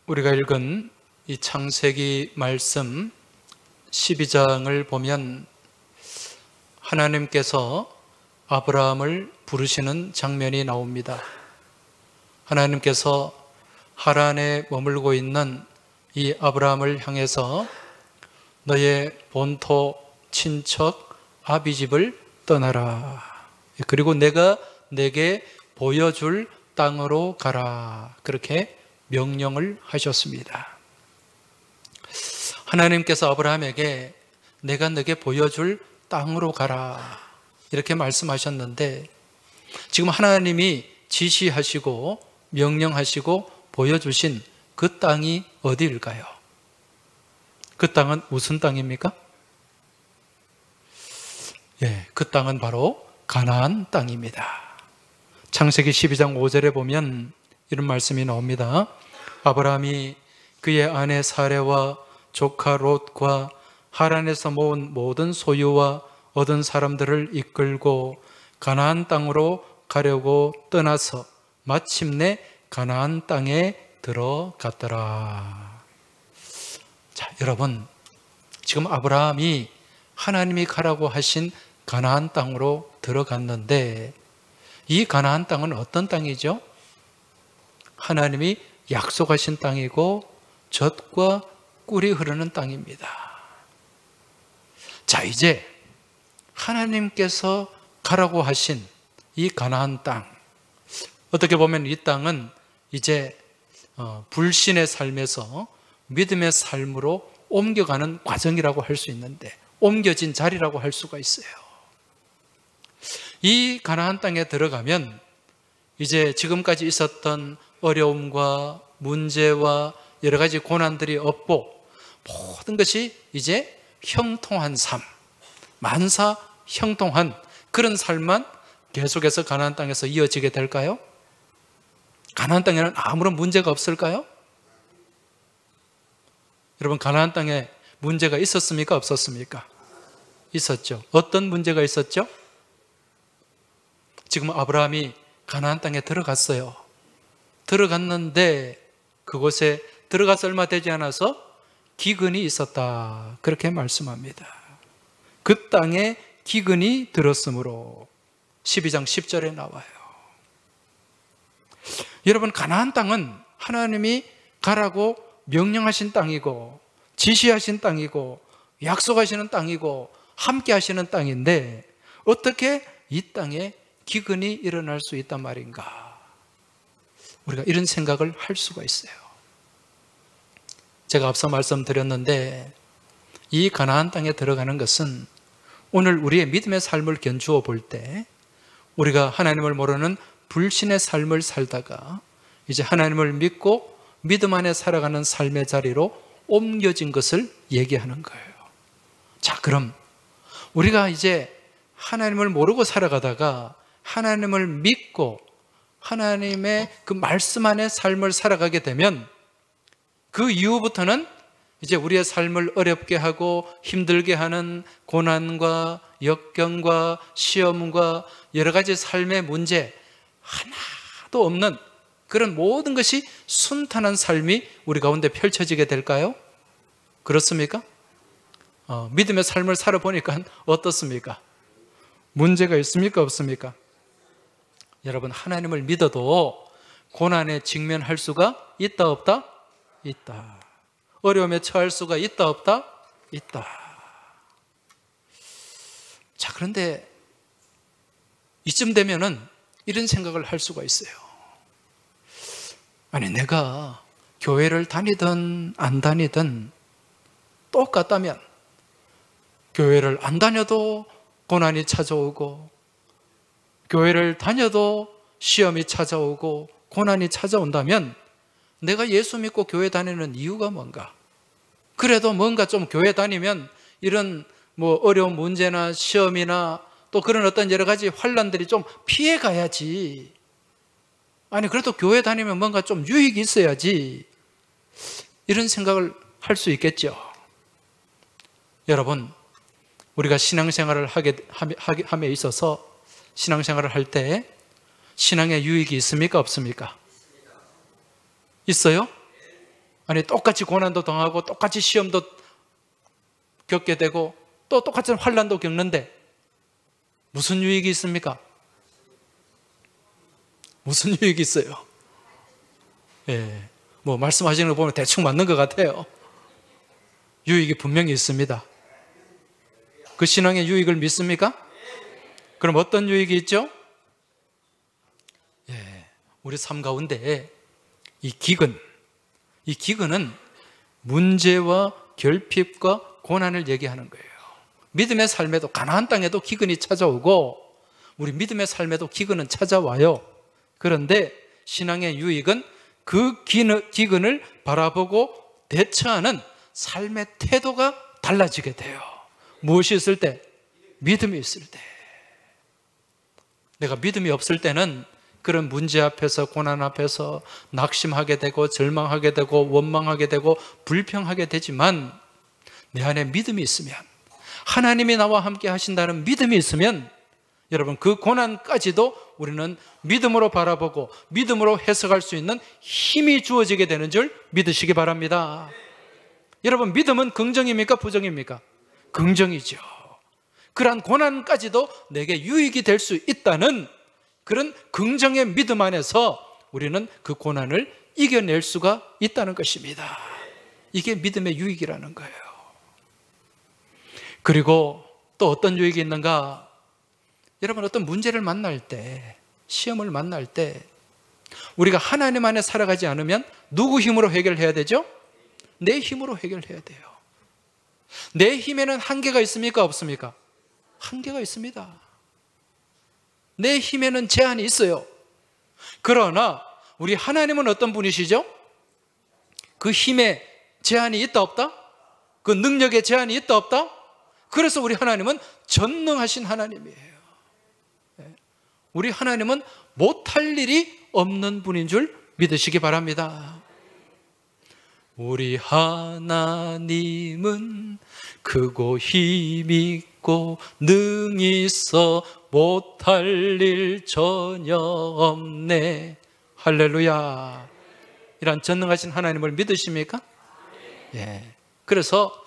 우리가 읽은 이 창세기 말씀 12장을 보면 하나님께서 아브라함을 부르시는 장면이 나옵니다. 하나님께서 하란에 머물고 있는 이 아브라함을 향해서 너의 본토 친척 아비집을 떠나라. 그리고 내가 내게 보여줄 땅으로 가라. 그렇게 명령을 하셨습니다. 하나님께서 아브라함에게 내가 너에게 보여줄 땅으로 가라. 이렇게 말씀하셨는데 지금 하나님이 지시하시고 명령하시고 보여주신 그 땅이 어디일까요? 그 땅은 무슨 땅입니까? 그 땅은 바로 가나안 땅입니다. 창세기 12장 5절에 보면 이런 말씀이 나옵니다. 아브라함이 그의 아내 사레와 조카 롯과 하란에서 모은 모든 소유와 얻은 사람들을 이끌고 가나안 땅으로 가려고 떠나서 마침내 가나안 땅에 들어갔더라. 자, 여러분, 지금 아브라함이 하나님이 가라고 하신 가나안 땅으로 들어갔는데 이 가나안 땅은 어떤 땅이죠? 하나님이 약속하신 땅이고 젖과 꿀이 흐르는 땅입니다. 자, 이제 하나님께서 가라고 하신 이 가나안 땅, 어떻게 보면 이 땅은 이제 불신의 삶에서 믿음의 삶으로 옮겨가는 과정이라고 할 수 있는데, 옮겨진 자리라고 할 수가 있어요. 이 가나안 땅에 들어가면 이제 지금까지 있었던 어려움과 문제와 여러 가지 고난들이 없고 모든 것이 이제 형통한 삶, 만사 형통한 그런 삶만 계속해서 가나안 땅에서 이어지게 될까요? 가나안 땅에는 아무런 문제가 없을까요? 여러분, 가나안 땅에 문제가 있었습니까? 없었습니까? 있었죠. 어떤 문제가 있었죠? 지금 아브라함이 가나안 땅에 들어갔어요. 들어갔는데 그곳에 들어가서 얼마 되지 않아서 기근이 있었다. 그렇게 말씀합니다. 그 땅에 기근이 들었으므로 12장 10절에 나와요. 여러분, 가나안 땅은 하나님이 가라고 명령하신 땅이고 지시하신 땅이고 약속하시는 땅이고 함께 하시는 땅인데 어떻게 이 땅에 기근이 일어날 수 있단 말인가? 우리가 이런 생각을 할 수가 있어요. 제가 앞서 말씀드렸는데 이 가나안 땅에 들어가는 것은 오늘 우리의 믿음의 삶을 견주어 볼 때 우리가 하나님을 모르는 불신의 삶을 살다가 이제 하나님을 믿고 믿음 안에 살아가는 삶의 자리로 옮겨진 것을 얘기하는 거예요. 자, 그럼 우리가 이제 하나님을 모르고 살아가다가 하나님을 믿고 하나님의 그 말씀 안에 삶을 살아가게 되면 그 이후부터는 이제 우리의 삶을 어렵게 하고 힘들게 하는 고난과 역경과 시험과 여러 가지 삶의 문제 하나도 없는 그런 모든 것이 순탄한 삶이 우리 가운데 펼쳐지게 될까요? 그렇습니까? 믿음의 삶을 살아보니까 어떻습니까? 문제가 있습니까? 없습니까? 여러분, 하나님을 믿어도 고난에 직면할 수가 있다 없다? 있다. 어려움에 처할 수가 있다 없다? 있다. 자, 그런데 이쯤 되면은 이런 생각을 할 수가 있어요. 아니, 내가 교회를 다니든 안 다니든 똑같다면 교회를 안 다녀도 고난이 찾아오고 교회를 다녀도 시험이 찾아오고 고난이 찾아온다면 내가 예수 믿고 교회 다니는 이유가 뭔가? 그래도 뭔가 좀 교회 다니면 이런 어려운 문제나 시험이나 또 그런 어떤 여러 가지 환난들이 좀 피해 가야지. 아니, 그래도 교회 다니면 뭔가 좀 유익이 있어야지. 이런 생각을 할 수 있겠죠. 여러분, 우리가 신앙생활을 함에 있어서 신앙생활을 할 때 신앙에 유익이 있습니까? 없습니까? 있어요? 아니 똑같이 고난도 당하고 똑같이 시험도 겪게 되고 또 똑같은 환난도 겪는데 무슨 유익이 있습니까? 무슨 유익이 있어요? 예, 뭐 말씀하시는 거 보면 대충 맞는 것 같아요. 유익이 분명히 있습니다. 그 신앙의 유익을 믿습니까? 그럼 어떤 유익이 있죠? 예, 우리 삶 가운데 이 기근은 문제와 결핍과 고난을 얘기하는 거예요. 믿음의 삶에도, 가나안 땅에도 기근이 찾아오고 우리 믿음의 삶에도 기근은 찾아와요. 그런데 신앙의 유익은 그 기근을 바라보고 대처하는 삶의 태도가 달라지게 돼요. 무엇이 있을 때? 믿음이 있을 때. 내가 믿음이 없을 때는 그런 문제 앞에서, 고난 앞에서 낙심하게 되고 절망하게 되고 원망하게 되고 불평하게 되지만, 내 안에 믿음이 있으면, 하나님이 나와 함께 하신다는 믿음이 있으면, 여러분 그 고난까지도 우리는 믿음으로 바라보고 믿음으로 해석할 수 있는 힘이 주어지게 되는 줄 믿으시기 바랍니다. 여러분, 믿음은 긍정입니까? 부정입니까? 긍정이죠. 그러한 고난까지도 내게 유익이 될 수 있다는 그런 긍정의 믿음 안에서 우리는 그 고난을 이겨낼 수가 있다는 것입니다. 이게 믿음의 유익이라는 거예요. 그리고 또 어떤 유익이 있는가? 여러분, 어떤 문제를 만날 때, 시험을 만날 때 우리가 하나님 안에 살아가지 않으면 누구 힘으로 해결해야 되죠? 내 힘으로 해결해야 돼요. 내 힘에는 한계가 있습니까? 없습니까? 한계가 있습니다. 내 힘에는 제한이 있어요. 그러나 우리 하나님은 어떤 분이시죠? 그 힘에 제한이 있다 없다? 그 능력에 제한이 있다 없다? 그래서 우리 하나님은 전능하신 하나님이에요. 우리 하나님은 못할 일이 없는 분인 줄 믿으시기 바랍니다. 우리 하나님은 크고 힘있고 능히 있어 못할 일 전혀 없네. 할렐루야. 이런 전능하신 하나님을 믿으십니까? 예. 그래서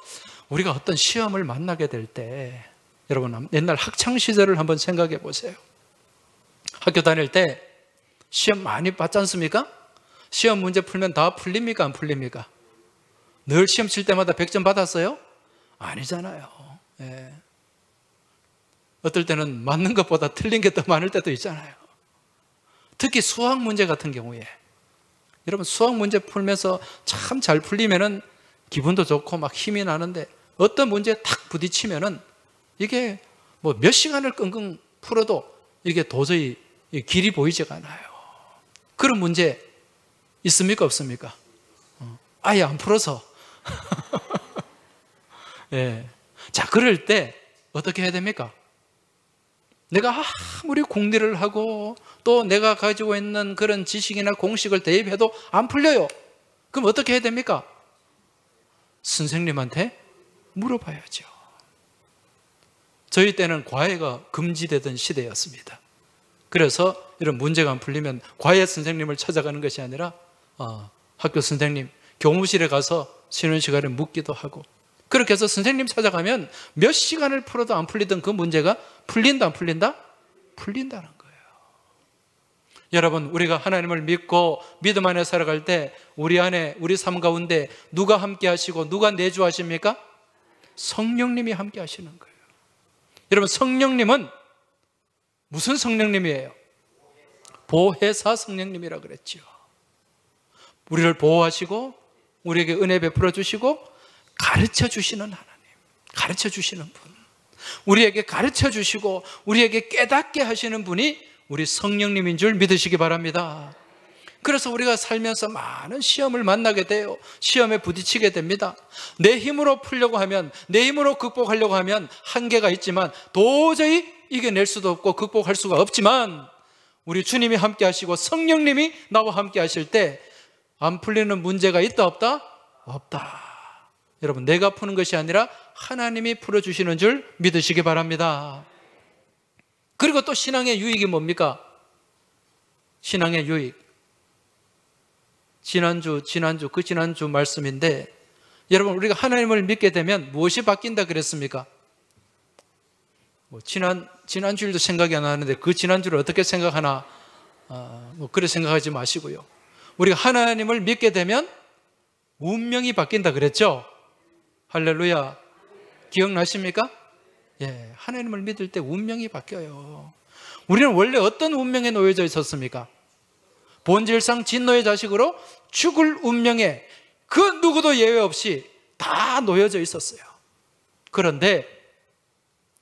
우리가 어떤 시험을 만나게 될 때, 여러분 옛날 학창 시절을 한번 생각해 보세요. 학교 다닐 때 시험 많이 봤지 않습니까? 시험 문제 풀면 다 풀립니까? 안 풀립니까? 늘 시험 칠 때마다 100점 받았어요? 아니잖아요. 예. 어떨 때는 맞는 것보다 틀린 게 더 많을 때도 있잖아요. 특히 수학 문제 같은 경우에, 여러분 수학 문제 풀면서 참 잘 풀리면은 기분도 좋고 막 힘이 나는데, 어떤 문제에 탁 부딪히면은 이게 뭐 몇 시간을 끙끙 풀어도 이게 도저히 길이 보이지가 않아요. 그런 문제 있습니까? 없습니까? 아예 안 풀어서. 예. 자, 그럴 때 어떻게 해야 됩니까? 내가 아무리 공리를 하고 또 내가 가지고 있는 그런 지식이나 공식을 대입해도 안 풀려요. 그럼 어떻게 해야 됩니까? 선생님한테 물어봐야죠. 저희 때는 과외가 금지되던 시대였습니다. 그래서 이런 문제가 안 풀리면 과외 선생님을 찾아가는 것이 아니라 학교 선생님, 교무실에 가서 쉬는 시간에 묻기도 하고, 그렇게 해서 선생님 찾아가면 몇 시간을 풀어도 안 풀리던 그 문제가 풀린다 안 풀린다? 풀린다는 거예요. 여러분, 우리가 하나님을 믿고 믿음 안에 살아갈 때 우리 안에, 우리 삶 가운데 누가 함께 하시고 누가 내주하십니까? 성령님이 함께 하시는 거예요. 여러분, 성령님은 무슨 성령님이에요? 보혜사 성령님이라 그랬죠. 우리를 보호하시고 우리에게 은혜 베풀어 주시고 가르쳐 주시는 하나님, 가르쳐 주시는 분, 우리에게 가르쳐 주시고 우리에게 깨닫게 하시는 분이 우리 성령님인 줄 믿으시기 바랍니다. 그래서 우리가 살면서 많은 시험을 만나게 돼요. 시험에 부딪히게 됩니다. 내 힘으로 풀려고 하면, 내 힘으로 극복하려고 하면 한계가 있지만 도저히 이겨낼 수도 없고 극복할 수가 없지만, 우리 주님이 함께 하시고 성령님이 나와 함께 하실 때 안 풀리는 문제가 있다 없다? 없다. 여러분, 내가 푸는 것이 아니라 하나님이 풀어주시는 줄 믿으시기 바랍니다. 그리고 또 신앙의 유익이 뭡니까? 신앙의 유익. 지난주 그 지난주 말씀인데, 여러분 우리가 하나님을 믿게 되면 무엇이 바뀐다 그랬습니까? 지난주일도 생각이 안 나는데 그 지난주를 어떻게 생각하나, 그래 생각하지 마시고요. 우리가 하나님을 믿게 되면 운명이 바뀐다 그랬죠? 할렐루야. 기억나십니까? 예, 하나님을 믿을 때 운명이 바뀌어요. 우리는 원래 어떤 운명에 놓여져 있었습니까? 본질상 진노의 자식으로 죽을 운명에 그 누구도 예외 없이 다 놓여져 있었어요. 그런데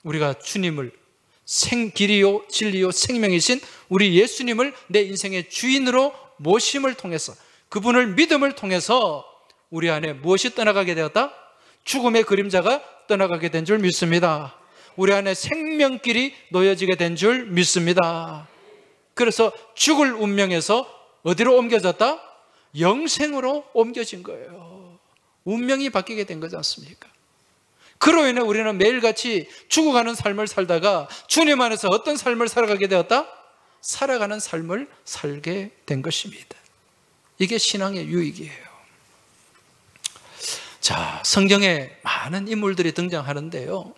우리가 주님을 길이요 진리요 생명이신 우리 예수님을 내 인생의 주인으로 모심을 통해서, 그분을 믿음을 통해서 우리 안에 무엇이 떠나가게 되었다? 죽음의 그림자가 떠나가게 된 줄 믿습니다. 우리 안에 생명길이 놓여지게 된 줄 믿습니다. 그래서 죽을 운명에서 어디로 옮겨졌다? 영생으로 옮겨진 거예요. 운명이 바뀌게 된 거지 않습니까? 그로 인해 우리는 매일같이 죽어가는 삶을 살다가 주님 안에서 어떤 삶을 살아가게 되었다? 살아가는 삶을 살게 된 것입니다. 이게 신앙의 유익이에요. 자, 성경에 많은 인물들이 등장하는데요,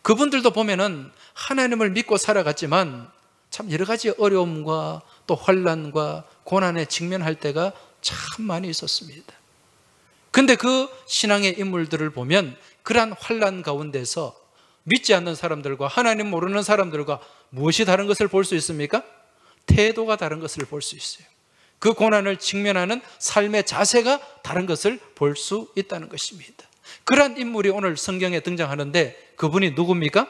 그분들도 보면은 하나님을 믿고 살아갔지만 참 여러 가지 어려움과 또 환난과 고난에 직면할 때가 참 많이 있었습니다. 근데 그 신앙의 인물들을 보면 그러한 환난 가운데서 믿지 않는 사람들과 하나님 모르는 사람들과 무엇이 다른 것을 볼 수 있습니까? 태도가 다른 것을 볼 수 있어요. 그 고난을 직면하는 삶의 자세가 다른 것을 볼 수 있다는 것입니다. 그러한 인물이 오늘 성경에 등장하는데 그분이 누굽니까?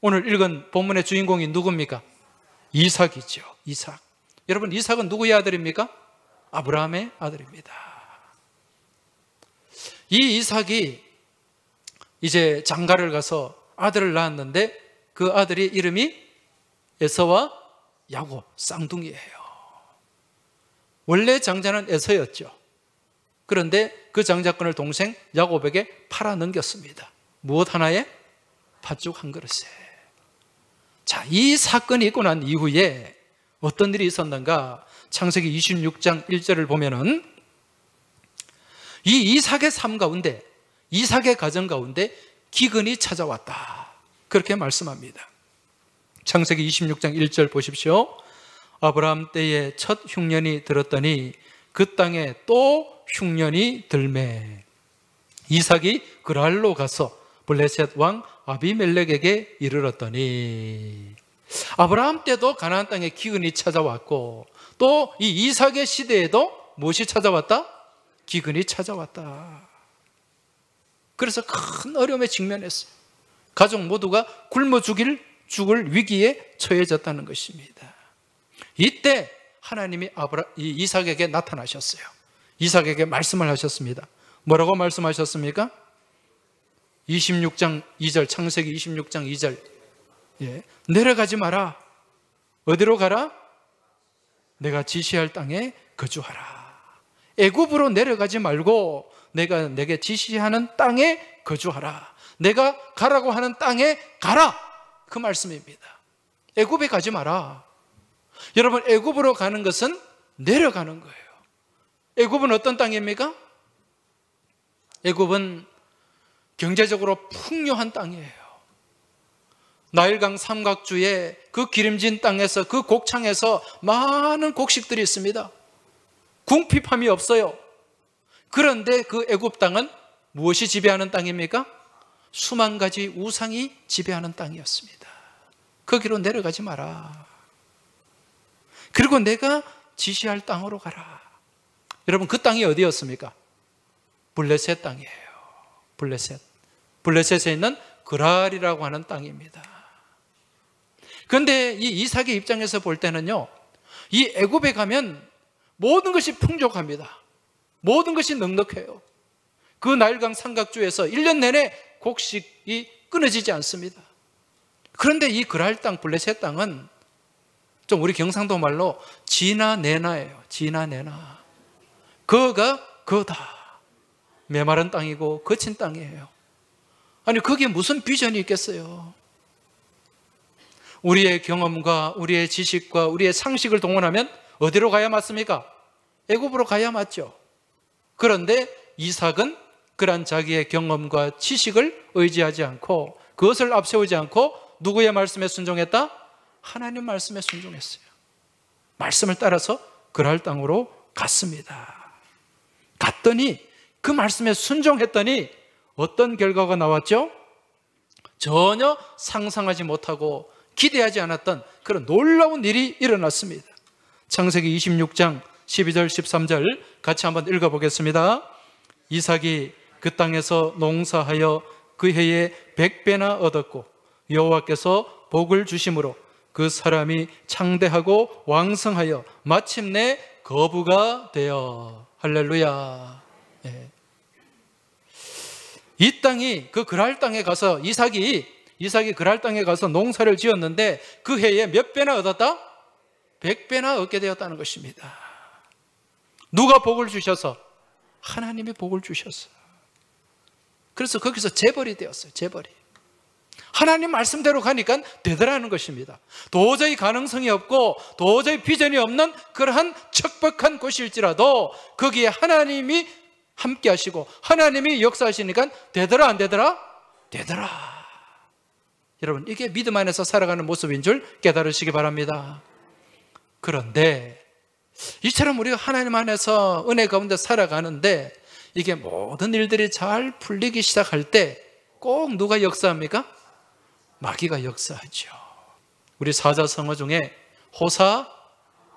오늘 읽은 본문의 주인공이 누굽니까? 이삭이죠. 이삭. 여러분, 이삭은 누구의 아들입니까? 아브라함의 아들입니다. 이 이삭이 이제 장가를 가서 아들을 낳았는데 그 아들이 이름이 에서와 야곱, 쌍둥이예요. 원래 장자는 에서였죠. 그런데 그 장자권을 동생 야곱에게 팔아넘겼습니다. 무엇 하나에? 팥죽 한 그릇에. 자, 이 사건이 있고 난 이후에 어떤 일이 있었는가? 창세기 26장 1절을 보면은 이 이삭의 삶 가운데, 이삭의 가정 가운데 기근이 찾아왔다, 그렇게 말씀합니다. 창세기 26장 1절 보십시오. 아브라함 때에 첫 흉년이 들었더니 그 땅에 또 흉년이 들매 이삭이 그랄로 가서 블레셋 왕 아비멜렉에게 이르렀더니, 아브라함 때도 가나안 땅에 기근이 찾아왔고 또 이 이삭의 시대에도 무엇이 찾아왔다? 기근이 찾아왔다. 그래서 큰 어려움에 직면했어요. 가족 모두가 굶어 죽을 위기에 처해졌다는 것입니다. 이때 하나님이 이삭에게 나타나셨어요. 이삭에게 말씀을 하셨습니다. 뭐라고 말씀하셨습니까? 26장 2절, 창세기 26장 2절. 예, 내려가지 마라. 어디로 가라? 내가 지시할 땅에 거주하라. 애굽으로 내려가지 말고 내가 내게 지시하는 땅에 거주하라. 내가 가라고 하는 땅에 가라, 그 말씀입니다. 애굽에 가지 마라. 여러분, 애굽으로 가는 것은 내려가는 거예요. 애굽은 어떤 땅입니까? 애굽은 경제적으로 풍요한 땅이에요. 나일강 삼각주의 그 기름진 땅에서, 그 곡창에서 많은 곡식들이 있습니다. 궁핍함이 없어요. 그런데 그 애굽 땅은 무엇이 지배하는 땅입니까? 수만 가지 우상이 지배하는 땅이었습니다. 거기로 내려가지 마라. 그리고 내가 지시할 땅으로 가라. 여러분, 그 땅이 어디였습니까? 블레셋 땅이에요. 블레셋에 있는 그랄이라고 하는 땅입니다. 그런데 이 이삭의 입장에서 볼 때는요, 이 애굽에 가면 모든 것이 풍족합니다. 모든 것이 넉넉해요. 그 나일강 삼각주에서 1년 내내 곡식이 끊어지지 않습니다. 그런데 이 그랄 땅, 블레셋 땅은 좀 우리 경상도 말로 지나내나예요. 지나내나. 거가 거다. 메마른 땅이고 거친 땅이에요. 아니, 거기에 무슨 비전이 있겠어요? 우리의 경험과 우리의 지식과 우리의 상식을 동원하면 어디로 가야 맞습니까? 애굽으로 가야 맞죠. 그런데 이삭은 그러한 자기의 경험과 지식을 의지하지 않고 그것을 앞세우지 않고 누구의 말씀에 순종했다? 하나님 말씀에 순종했어요. 말씀을 따라서 그랄 땅으로 갔습니다. 갔더니 그 말씀에 순종했더니 어떤 결과가 나왔죠? 전혀 상상하지 못하고 기대하지 않았던 그런 놀라운 일이 일어났습니다. 창세기 26장 12절 13절 같이 한번 읽어보겠습니다. 이삭이 그 땅에서 농사하여 그 해에 100배나 얻었고 여호와께서 복을 주심으로 그 사람이 창대하고 왕성하여 마침내 거부가 되어. 할렐루야. 예. 이 땅이 그 그랄 땅에 가서 이삭이 그랄 땅에 가서 농사를 지었는데 그 해에 몇 배나 얻었다? 100배나 얻게 되었다는 것입니다. 누가 복을 주셔서? 하나님이 복을 주셨어. 그래서 거기서 재벌이 되었어요. 재벌이. 하나님 말씀대로 가니까 되더라는 것입니다. 도저히 가능성이 없고 도저히 비전이 없는 그러한 척박한 곳일지라도 거기에 하나님이 함께 하시고 하나님이 역사하시니까 되더라 안 되더라? 되더라. 여러분, 이게 믿음 안에서 살아가는 모습인 줄 깨달으시기 바랍니다. 그런데 이처럼 우리가 하나님 안에서 은혜 가운데 살아가는데 이게 모든 일들이 잘 풀리기 시작할 때 꼭 누가 역사합니까? 마귀가 역사하죠. 우리 사자성어 중에 호사,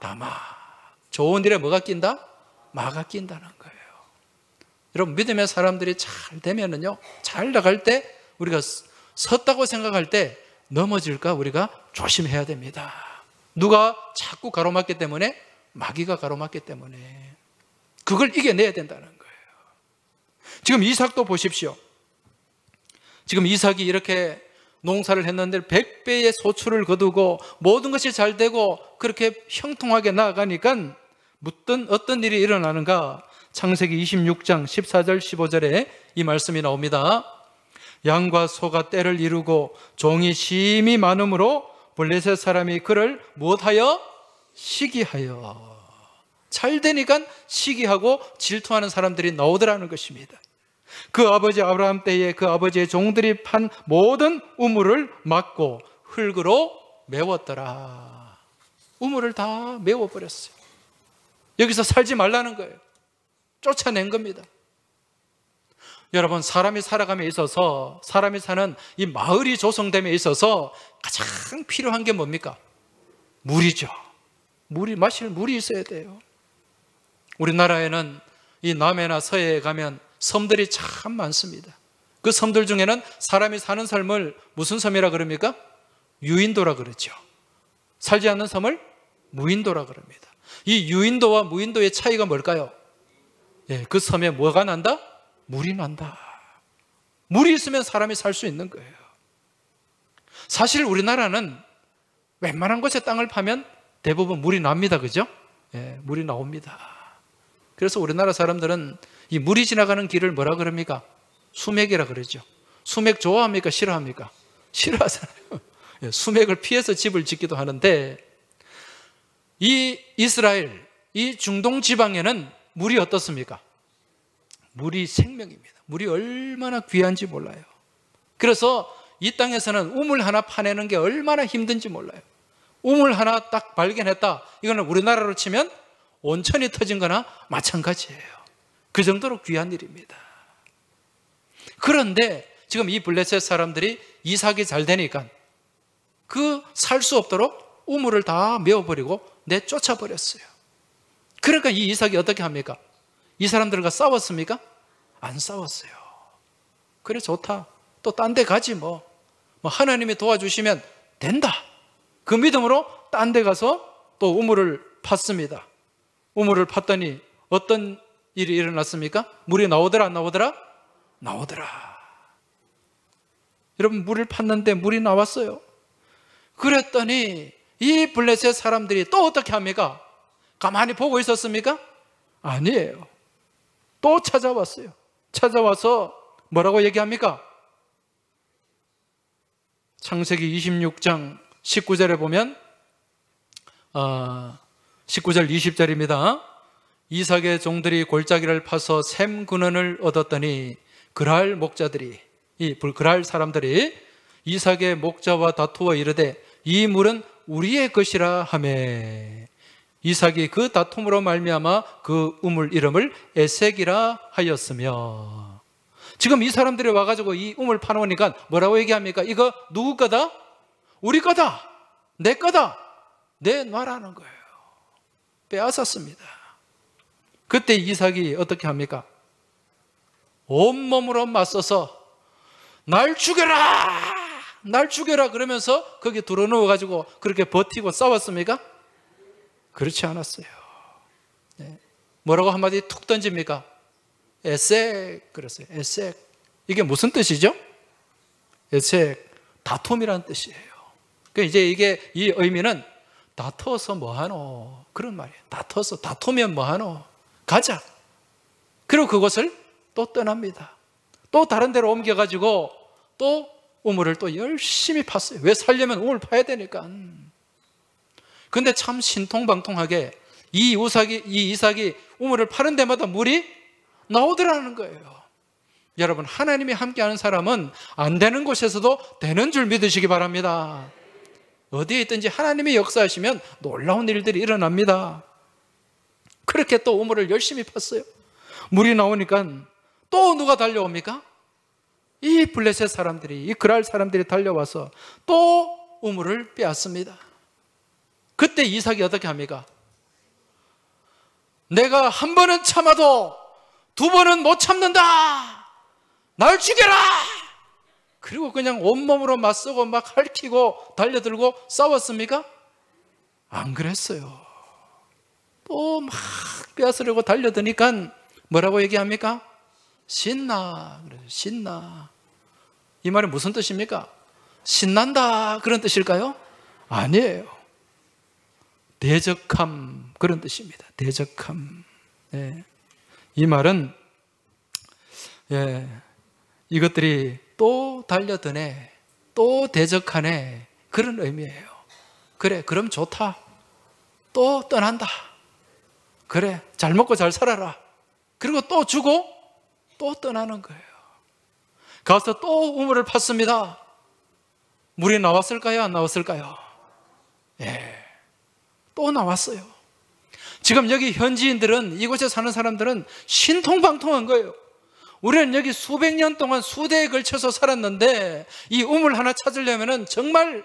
다마. 좋은 일에 뭐가 낀다? 마가 낀다는 거예요. 여러분, 믿음의 사람들이 잘 되면은요, 잘 나갈 때 우리가 섰다고 생각할 때 넘어질까 우리가 조심해야 됩니다. 누가 자꾸 가로막기 때문에? 마귀가 가로막기 때문에. 그걸 이겨내야 된다는 거예요. 지금 이삭도 보십시오. 지금 이삭이 이렇게 농사를 했는데 100배의 소출을 거두고 모든 것이 잘 되고 그렇게 형통하게 나아가니까 어떤 일이 일어나는가? 창세기 26장 14절 15절에 이 말씀이 나옵니다. 양과 소가 떼를 이루고 종이 심히 많음으로 블레셋 사람이 그를 무엇하여? 시기하여. 잘 되니까 시기하고 질투하는 사람들이 나오더라는 것입니다. 그 아버지 아브라함 때에 그 아버지의 종들이 판 모든 우물을 막고 흙으로 메웠더라. 우물을 다 메워버렸어요. 여기서 살지 말라는 거예요. 쫓아낸 겁니다. 여러분, 사람이 살아감에 있어서, 사람이 사는 이 마을이 조성됨에 있어서 가장 필요한 게 뭡니까? 물이죠. 마실 물이 있어야 돼요. 우리나라에는 이 남해나 서해에 가면 섬들이 참 많습니다. 그 섬들 중에는 사람이 사는 삶을 무슨 섬이라 그럽니까? 유인도라 그러죠. 살지 않는 섬을 무인도라 그럽니다. 이 유인도와 무인도의 차이가 뭘까요? 예, 그 섬에 뭐가 난다? 물이 난다. 물이 있으면 사람이 살 수 있는 거예요. 사실 우리나라는 웬만한 곳에 땅을 파면 대부분 물이 납니다. 그죠? 예, 물이 나옵니다. 그래서 우리나라 사람들은 이 물이 지나가는 길을 뭐라 그럽니까? 수맥이라 그러죠. 수맥 좋아합니까? 싫어합니까? 싫어하잖아요. 예, 수맥을 피해서 집을 짓기도 하는데, 이 이스라엘, 이 중동 지방에는 물이 어떻습니까? 물이 생명입니다. 물이 얼마나 귀한지 몰라요. 그래서 이 땅에서는 우물 하나 파내는 게 얼마나 힘든지 몰라요. 우물 하나 딱 발견했다. 이거는 우리나라로 치면 온천이 터진 거나 마찬가지예요. 그 정도로 귀한 일입니다. 그런데 지금 이 블레셋 사람들이 이삭이 잘 되니까 그 살 수 없도록 우물을 다 메워버리고 내쫓아버렸어요. 그러니까 이 이삭이 어떻게 합니까? 이 사람들과 싸웠습니까? 안 싸웠어요. 그래, 좋다. 또 딴 데 가지 뭐 하나님이 도와주시면 된다. 그 믿음으로 딴 데 가서 또 우물을 팠습니다. 우물을 팠더니 어떤 일이 일어났습니까? 물이 나오더라 안 나오더라? 나오더라. 여러분, 물을 팠는데 물이 나왔어요. 그랬더니 이 블레셋 사람들이 또 어떻게 합니까? 가만히 보고 있었습니까? 아니에요. 또 찾아왔어요. 찾아와서 뭐라고 얘기합니까? 창세기 26장 19절에 보면 19절 20절입니다. 이삭의 종들이 골짜기를 파서 샘 근원을 얻었더니 그랄 목자들이, 이 그랄 사람들이 이삭의 목자와 다투어 이르되 이 물은 우리의 것이라 하매 이삭이 그 다툼으로 말미암아 그 우물 이름을 에색이라 하였으며. 지금 이 사람들이 와가지고 이 우물 파놓으니까 뭐라고 얘기합니까? 이거 누구 거다? 우리 거다, 내 거다, 내놔라는 거예요. 빼앗았습니다. 그때 이삭이 어떻게 합니까? 온몸으로 맞서서 날 죽여라, 날 죽여라 그러면서 거기 들어누워가지고 그렇게 버티고 싸웠습니까? 그렇지 않았어요. 네. 뭐라고 한마디 툭 던집니까? 에색 그랬어요. 에색. 이게 무슨 뜻이죠? 에색, 다툼이라는 뜻이에요. 그러니까 이제 이게 이 의미는 다퉈서 뭐하노 그런 말이에요. 다퉈서, 다투면 뭐하노, 가자. 그리고 그것을 또 떠납니다. 또 다른 데로 옮겨가지고 또 우물을 또 열심히 팠어요. 왜? 살려면 우물 파야 되니까. 근데 참 신통방통하게 이 이삭이 우물을 파는 데마다 물이 나오더라는 거예요. 여러분, 하나님이 함께하는 사람은 안 되는 곳에서도 되는 줄 믿으시기 바랍니다. 어디에 있든지 하나님이 역사하시면 놀라운 일들이 일어납니다. 그렇게 또 우물을 열심히 팠어요. 물이 나오니까 또 누가 달려옵니까? 이 블레셋 사람들이, 이 그랄 사람들이 달려와서 또 우물을 빼앗습니다. 그때 이삭이 어떻게 합니까? 내가 한 번은 참아도 두 번은 못 참는다, 날 죽여라. 그리고 그냥 온몸으로 맞서고 막 핥히고 달려들고 싸웠습니까? 안 그랬어요. 또 막 빼앗으려고 달려드니까 뭐라고 얘기합니까? 신나. 그래요. 신나. 이 말이 무슨 뜻입니까? 신난다 그런 뜻일까요? 아니에요. 대적함 그런 뜻입니다. 대적함. 예. 이 말은 이것들이 또 달려드네, 또 대적하네 그런 의미예요. 그래, 그럼 좋다. 또 떠난다. 그래, 잘 먹고 잘 살아라. 그리고 또 주고 또 떠나는 거예요. 가서 또 우물을 팠습니다. 물이 나왔을까요? 안 나왔을까요? 예, 또 나왔어요. 지금 여기 현지인들은, 이곳에 사는 사람들은 신통방통한 거예요. 우리는 여기 수백 년 동안 수대에 걸쳐서 살았는데 이 우물 하나 찾으려면 정말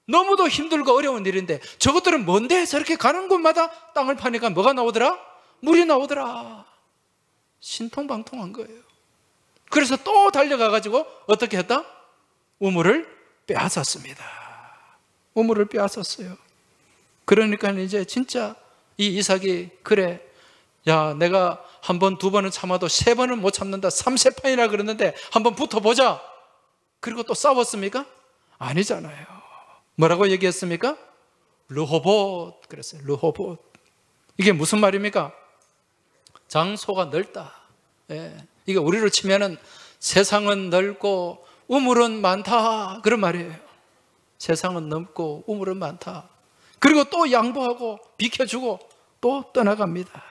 너무도 힘들고 어려운 일인데, 저것들은 뭔데 저렇게 가는 곳마다 땅을 파니까 뭐가 나오더라? 물이 나오더라. 신통방통한 거예요. 그래서 또 달려가가지고 어떻게 했다? 우물을 빼앗았습니다. 우물을 빼앗았어요. 그러니까 이제 진짜 이 이삭이, 그래, 야, 내가 한 번, 두 번은 참아도 세 번은 못 참는다. 3세판이나 그랬는데 한번 붙어보자. 그리고 또 싸웠습니까? 아니잖아요. 뭐라고 얘기했습니까? 르호봇 그랬어요. 르호봇. 이게 무슨 말입니까? 장소가 넓다. 예. 이게 우리로 치면은 세상은 넓고 우물은 많다 그런 말이에요. 세상은 넓고 우물은 많다. 그리고 또 양보하고 비켜주고 또 떠나갑니다.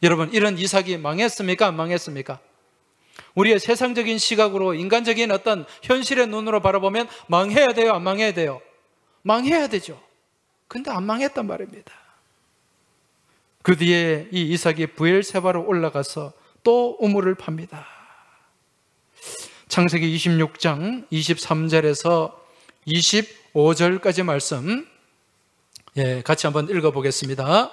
여러분, 이런 이삭이 망했습니까? 안 망했습니까? 우리의 세상적인 시각으로, 인간적인 어떤 현실의 눈으로 바라보면 망해야 돼요? 안 망해야 돼요? 망해야 되죠. 근데 안 망했단 말입니다. 그 뒤에 이 이삭이 브엘세바로 올라가서 또 우물을 팝니다. 창세기 26장 23절에서 25절까지 말씀, 같이 한번 읽어보겠습니다.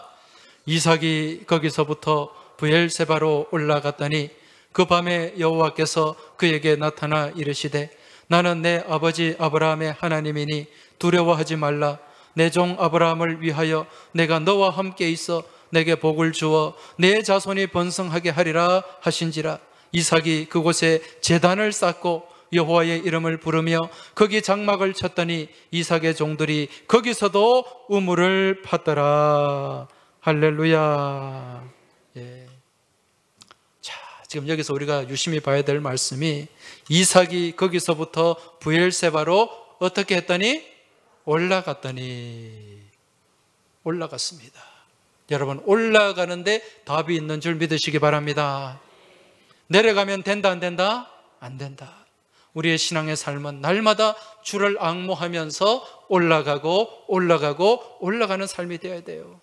이삭이 거기서부터 브엘세바로 올라갔더니 그 밤에 여호와께서 그에게 나타나 이르시되 나는 내 아버지 아브라함의 하나님이니 두려워하지 말라. 내 종 아브라함을 위하여 내가 너와 함께 있어 내게 복을 주어 내 자손이 번성하게 하리라 하신지라. 이삭이 그곳에 제단을 쌓고 여호와의 이름을 부르며 거기 장막을 쳤더니 이삭의 종들이 거기서도 우물을 팠더라. 할렐루야. 예. 자, 지금 여기서 우리가 유심히 봐야 될 말씀이, 이삭이 거기서부터 브엘세바로 어떻게 했더니 올라갔습니다. 여러분, 올라가는데 답이 있는 줄 믿으시기 바랍니다. 내려가면 된다, 안 된다? 안 된다. 우리의 신앙의 삶은 날마다 주를 앙모하면서 올라가는 삶이 되어야 돼요.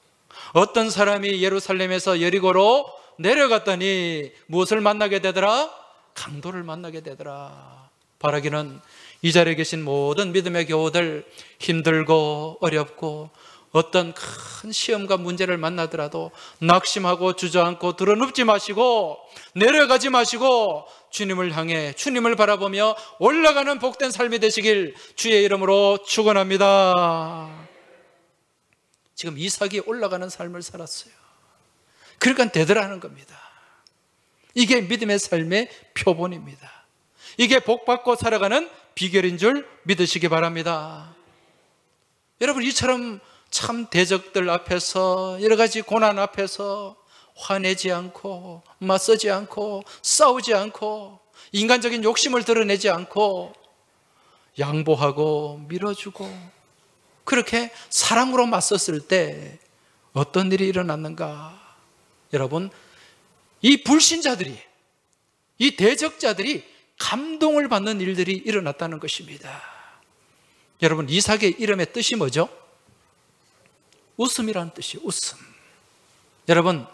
어떤 사람이 예루살렘에서 여리고로 내려갔더니 무엇을 만나게 되더라? 강도를 만나게 되더라. 바라기는 이 자리에 계신 모든 믿음의 교우들, 힘들고 어렵고 어떤 큰 시험과 문제를 만나더라도 낙심하고 주저앉고 드러눕지 마시고 내려가지 마시고 주님을 향해 주님을 바라보며 올라가는 복된 삶이 되시길 주의 이름으로 축원합니다. 지금 이삭이 올라가는 삶을 살았어요. 그러니까 되더라는 겁니다. 이게 믿음의 삶의 표본입니다. 이게 복받고 살아가는 비결인 줄 믿으시기 바랍니다. 여러분, 이처럼 참 대적들 앞에서 여러 가지 고난 앞에서 화내지 않고 맞서지 않고 싸우지 않고 인간적인 욕심을 드러내지 않고 양보하고 밀어주고 그렇게 사랑으로 맞섰을 때 어떤 일이 일어났는가? 여러분, 이 불신자들이, 이 대적자들이 감동을 받는 일들이 일어났다는 것입니다. 여러분, 이삭의 이름의 뜻이 뭐죠? 웃음이라는 뜻이에요. 웃음. 여러분,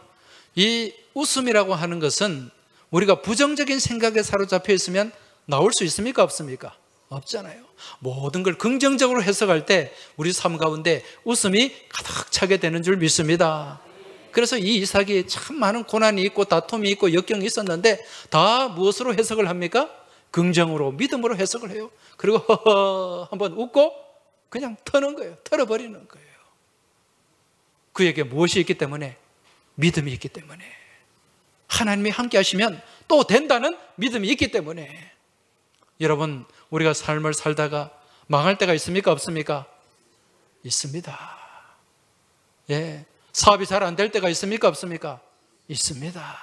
이 웃음이라고 하는 것은 우리가 부정적인 생각에 사로잡혀 있으면 나올 수 있습니까? 없습니까? 없잖아요. 모든 걸 긍정적으로 해석할 때 우리 삶 가운데 웃음이 가득 차게 되는 줄 믿습니다. 그래서 이 이삭이 참 많은 고난이 있고 다툼이 있고 역경이 있었는데 다 무엇으로 해석을 합니까? 긍정으로, 믿음으로 해석을 해요. 그리고 허허 한번 웃고 그냥 터는 거예요. 털어버리는 거예요. 그에게 무엇이 있기 때문에? 믿음이 있기 때문에. 하나님이 함께 하시면 또 된다는 믿음이 있기 때문에. 여러분, 우리가 삶을 살다가 망할 때가 있습니까? 없습니까? 있습니다. 예, 사업이 잘 안 될 때가 있습니까? 없습니까? 있습니다.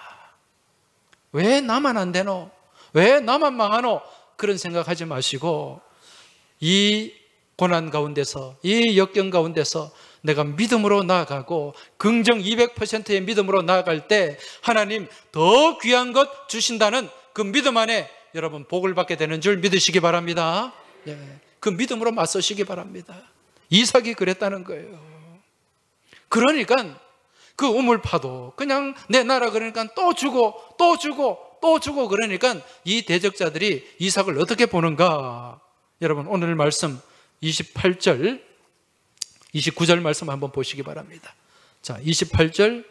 왜 나만 안 되노? 왜 나만 망하노? 그런 생각하지 마시고 이 고난 가운데서, 이 역경 가운데서 내가 믿음으로 나아가고 긍정 200%의 믿음으로 나아갈 때 하나님 더 귀한 것 주신다는 그 믿음 안에 여러분 복을 받게 되는 줄 믿으시기 바랍니다. 네, 그 믿음으로 맞서시기 바랍니다. 이삭이 그랬다는 거예요. 그러니까 그 우물파도 그냥 내 나라 그러니까 또 주고 또 주고 또 주고 그러니까 이 대적자들이 이삭을 어떻게 보는가? 여러분, 오늘 말씀 28절 29절 말씀 한번 보시기 바랍니다. 자, 28절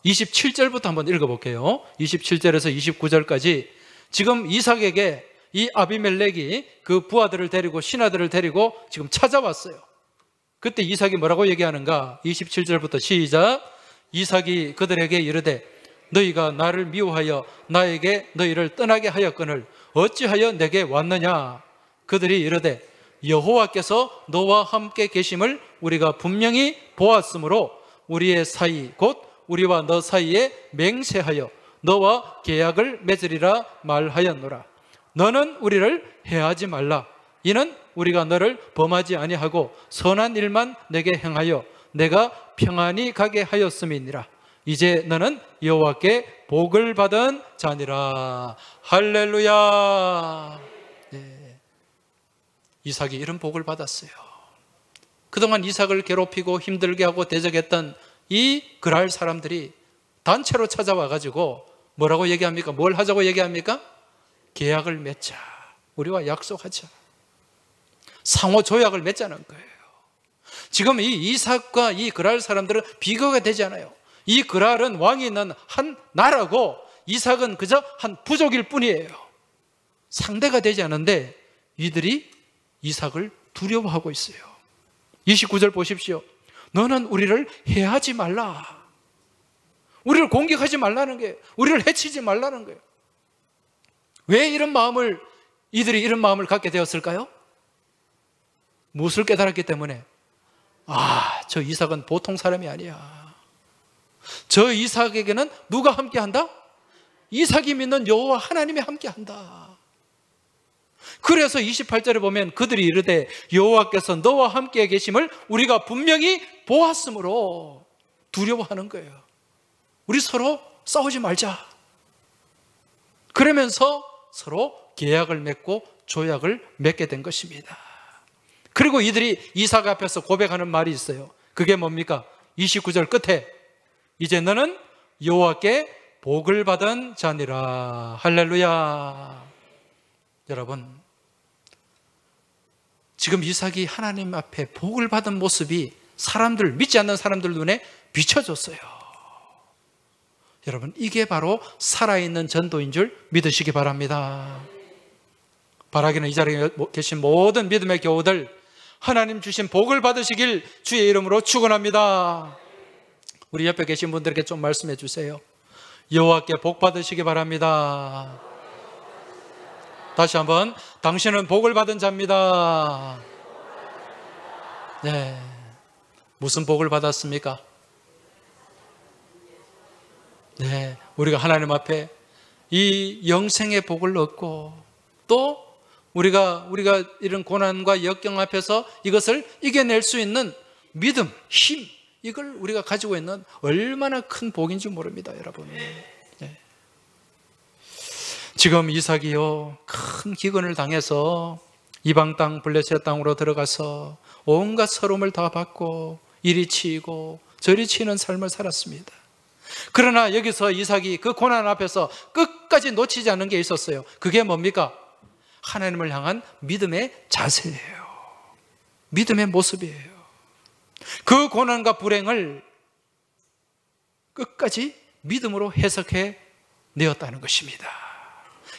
27절부터 한번 읽어볼게요. 27절에서 29절까지 지금 이삭에게 이 아비멜렉이 그 부하들을 데리고 신하들을 데리고 지금 찾아왔어요. 그때 이삭이 뭐라고 얘기하는가? 27절부터 시작. 이삭이 그들에게 이르되 너희가 나를 미워하여 나에게 너희를 떠나게 하였거늘 어찌하여 내게 왔느냐? 그들이 이르되 여호와께서 너와 함께 계심을 우리가 분명히 보았으므로 우리의 사이 곧 우리와 너 사이에 맹세하여 너와 계약을 맺으리라 말하였노라. 너는 우리를 해하지 말라. 이는 우리가 너를 범하지 아니하고 선한 일만 내게 행하여 내가 평안히 가게 하였음이니라. 이제 너는 여호와께 복을 받은 자니라. 할렐루야. 네. 이삭이 이런 복을 받았어요. 그동안 이삭을 괴롭히고 힘들게 하고 대적했던 이 그랄 사람들이 단체로 찾아와가지고 뭐라고 얘기합니까? 뭘 하자고 얘기합니까? 계약을 맺자. 우리와 약속하자. 상호 조약을 맺자는 거예요. 지금 이 이삭과 이 그랄 사람들은 비교가 되지 않아요. 이 그랄은 왕이 있는 한 나라고 이삭은 그저 한 부족일 뿐이에요. 상대가 되지 않은데 이들이 이삭을 두려워하고 있어요. 29절 보십시오. 너는 우리를 해하지 말라. 우리를 공격하지 말라는 거예요. 우리를 해치지 말라는 거예요. 왜 이들이 이런 마음을 갖게 되었을까요? 무엇을 깨달았기 때문에? 저 이삭은 보통 사람이 아니야. 저 이삭에게는 누가 함께한다? 이삭이 믿는 여호와 하나님이 함께한다. 그래서 28절에 보면 그들이 이르되 여호와께서 너와 함께 계심을 우리가 분명히 보았으므로 두려워하는 거예요. 우리 서로 싸우지 말자. 그러면서 서로 계약을 맺고 조약을 맺게 된 것입니다. 그리고 이들이 이삭 앞에서 고백하는 말이 있어요. 그게 뭡니까? 29절 끝에 이제 너는 여호와께 복을 받은 자니라. 할렐루야. 여러분, 지금 이삭이 하나님 앞에 복을 받은 모습이 사람들, 믿지 않는 사람들 눈에 비춰졌어요. 여러분, 이게 바로 살아있는 전도인 줄 믿으시기 바랍니다. 바라기는 이 자리에 계신 모든 믿음의 교우들, 하나님 주신 복을 받으시길 주의 이름으로 축원합니다. 우리 옆에 계신 분들에게 좀 말씀해 주세요. 여호와께 복 받으시기 바랍니다. 다시 한번, 당신은 복을 받은 자입니다. 네, 무슨 복을 받았습니까? 네, 우리가 하나님 앞에 이 영생의 복을 얻고 또 우리가 이런 고난과 역경 앞에서 이것을 이겨낼 수 있는 믿음, 힘, 이걸 우리가 가지고 있는 얼마나 큰 복인지 모릅니다, 여러분. 네. 지금 이삭이요, 큰 기근을 당해서 이방 땅 블레셋 땅으로 들어가서 온갖 서름을 다 받고 이리 치이고 저리 치이는 삶을 살았습니다. 그러나 여기서 이삭이 그 고난 앞에서 끝까지 놓치지 않는 게 있었어요. 그게 뭡니까? 하나님을 향한 믿음의 자세예요. 믿음의 모습이에요. 그 고난과 불행을 끝까지 믿음으로 해석해 내었다는 것입니다.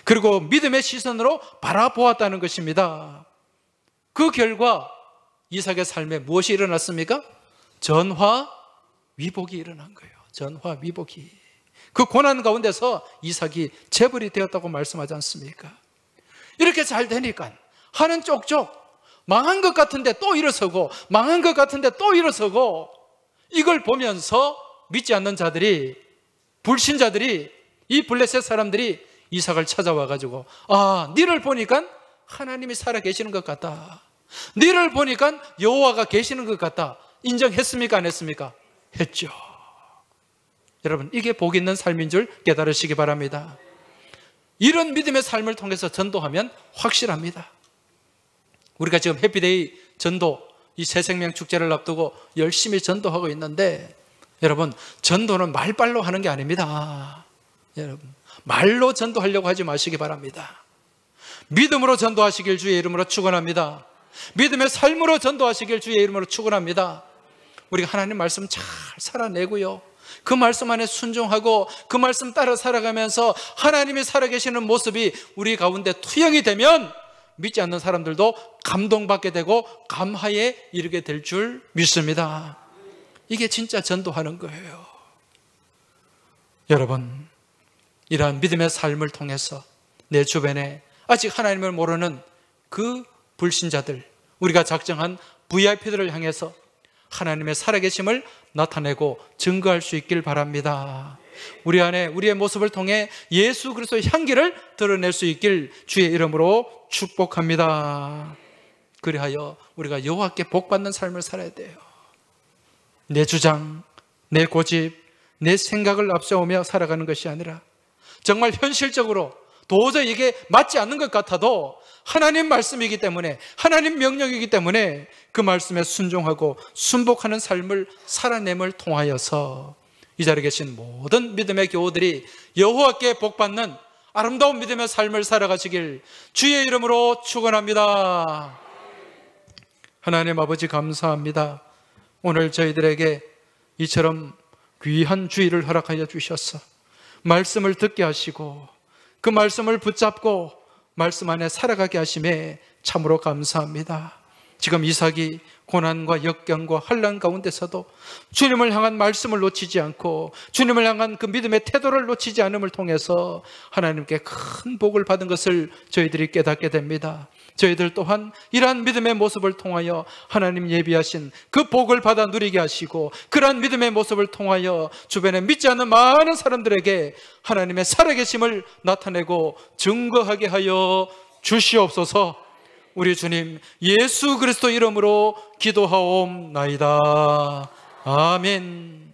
그리고 믿음의 시선으로 바라보았다는 것입니다. 그 결과 이삭의 삶에 무엇이 일어났습니까? 전화위복이 일어난 거예요. 전화위복이. 그 고난 가운데서 이삭이 재벌이 되었다고 말씀하지 않습니까? 이렇게 잘 되니까 하는 쪽쪽 망한 것 같은데 또 일어서고 망한 것 같은데 또 일어서고, 이걸 보면서 믿지 않는 자들이, 불신자들이, 이 블레셋 사람들이 이삭을 찾아와 가지고, 아, 너를 보니까 하나님이 살아 계시는 것 같다, 너를 보니까 여호와가 계시는 것 같다. 인정했습니까? 안 했습니까? 했죠. 여러분, 이게 복 있는 삶인 줄 깨달으시기 바랍니다. 이런 믿음의 삶을 통해서 전도하면 확실합니다. 우리가 지금 해피데이 전도, 이 새생명 축제를 앞두고 열심히 전도하고 있는데, 여러분, 전도는 말빨로 하는 게 아닙니다. 여러분, 말로 전도하려고 하지 마시기 바랍니다. 믿음으로 전도하시길 주의 이름으로 축원합니다. 믿음의 삶으로 전도하시길 주의 이름으로 축원합니다. 우리가 하나님 말씀 잘 살아내고요, 그 말씀 안에 순종하고 그 말씀 따라 살아가면서 하나님이 살아계시는 모습이 우리 가운데 투영이 되면 믿지 않는 사람들도 감동받게 되고 감화에 이르게 될 줄 믿습니다. 이게 진짜 전도하는 거예요. 여러분, 이러한 믿음의 삶을 통해서 내 주변에 아직 하나님을 모르는 그 불신자들, 우리가 작정한 VIP들을 향해서 하나님의 살아계심을 나타내고 증거할 수 있길 바랍니다. 우리 안에 우리의 모습을 통해 예수 그리스도의 향기를 드러낼 수 있길 주의 이름으로 축복합니다. 그리하여 우리가 여호와께 복받는 삶을 살아야 돼요. 내 주장, 내 고집, 내 생각을 앞세우며 살아가는 것이 아니라 정말 현실적으로 도저히 이게 맞지 않는 것 같아도 하나님 말씀이기 때문에, 하나님 명령이기 때문에 그 말씀에 순종하고 순복하는 삶을 살아냄을 통하여서 이 자리에 계신 모든 믿음의 교우들이 여호와께 복받는 아름다운 믿음의 삶을 살아가시길 주의 이름으로 축원합니다. 하나님 아버지, 감사합니다. 오늘 저희들에게 이처럼 귀한 주의를 허락하여 주셔서 말씀을 듣게 하시고 그 말씀을 붙잡고 말씀 안에 살아가게 하심에 참으로 감사합니다. 지금 이삭이 고난과 역경과 환난 가운데서도 주님을 향한 말씀을 놓치지 않고 주님을 향한 그 믿음의 태도를 놓치지 않음을 통해서 하나님께 큰 복을 받은 것을 저희들이 깨닫게 됩니다. 저희들 또한 이러한 믿음의 모습을 통하여 하나님 예비하신 그 복을 받아 누리게 하시고 그러한 믿음의 모습을 통하여 주변에 믿지 않는 많은 사람들에게 하나님의 살아계심을 나타내고 증거하게 하여 주시옵소서. 우리 주님 예수 그리스도 이름으로 기도하옵나이다. 아멘.